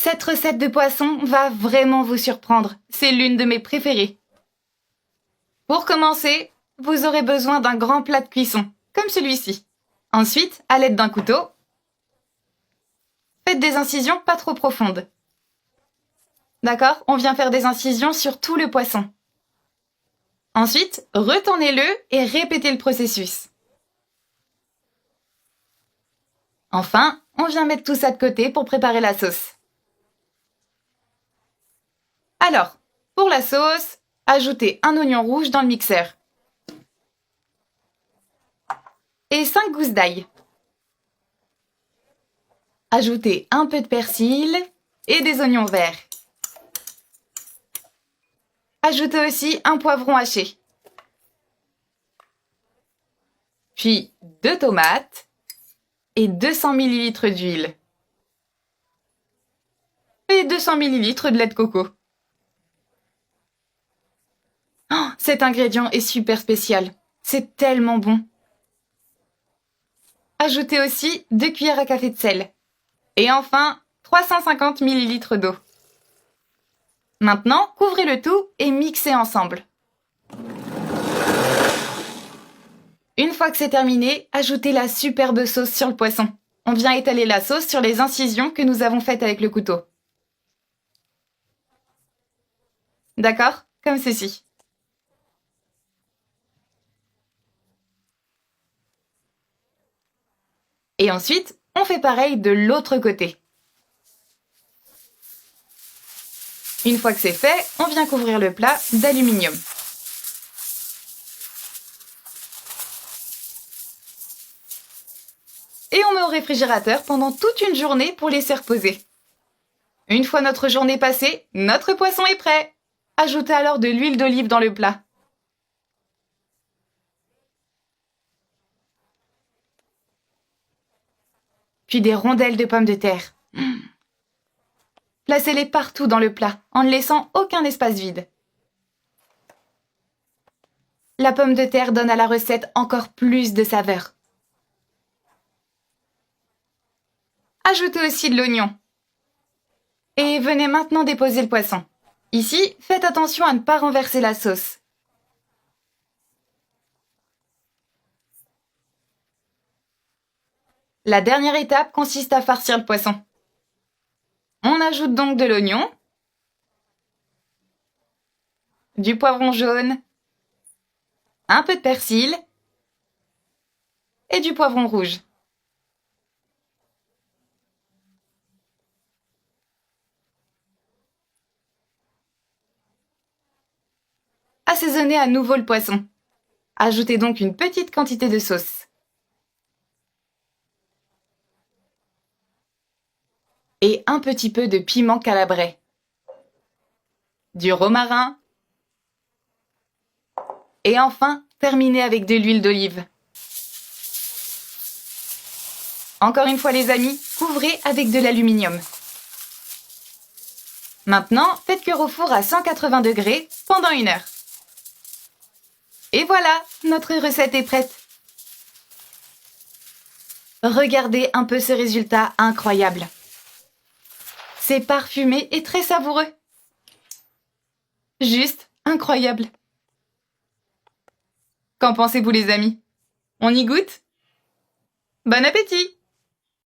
Cette recette de poisson va vraiment vous surprendre. C'est l'une de mes préférées. Pour commencer, vous aurez besoin d'un grand plat de cuisson, comme celui-ci. Ensuite, à l'aide d'un couteau, faites des incisions pas trop profondes. D'accord? On vient faire des incisions sur tout le poisson. Ensuite, retournez-le et répétez le processus. Enfin, on vient mettre tout ça de côté pour préparer la sauce. Alors, pour la sauce, ajoutez un oignon rouge dans le mixeur. Et 5 gousses d'ail. Ajoutez un peu de persil et des oignons verts. Ajoutez aussi un poivron haché. Puis 2 tomates et 200 ml d'huile. Et 200 ml de lait de coco. Oh, cet ingrédient est super spécial. C'est tellement bon. Ajoutez aussi 2 cuillères à café de sel. Et enfin, 350 ml d'eau. Maintenant, couvrez le tout et mixez ensemble. Une fois que c'est terminé, ajoutez la superbe sauce sur le poisson. On vient étaler la sauce sur les incisions que nous avons faites avec le couteau. D'accord? Comme ceci. Et ensuite, on fait pareil de l'autre côté. Une fois que c'est fait, on vient couvrir le plat d'aluminium. Et on met au réfrigérateur pendant toute une journée pour laisser reposer. Une fois notre journée passée, notre poisson est prêt. Ajoutez alors de l'huile d'olive dans le plat. Puis des rondelles de pommes de terre. Placez-les partout dans le plat, en ne laissant aucun espace vide. La pomme de terre donne à la recette encore plus de saveur. Ajoutez aussi de l'oignon. Et venez maintenant déposer le poisson. Ici, faites attention à ne pas renverser la sauce. La dernière étape consiste à farcir le poisson. On ajoute donc de l'oignon, du poivron jaune, un peu de persil et du poivron rouge. Assaisonnez à nouveau le poisson. Ajoutez donc une petite quantité de sauce. Et un petit peu de piment calabrais. Du romarin. Et enfin, terminez avec de l'huile d'olive. Encore une fois les amis, couvrez avec de l'aluminium. Maintenant, faites cuire au four à 180 degrés pendant 1 heure. Et voilà, notre recette est prête. Regardez un peu ce résultat incroyable. C'est parfumé et très savoureux. Juste incroyable. Qu'en pensez-vous les amis? On y goûte? Bon appétit!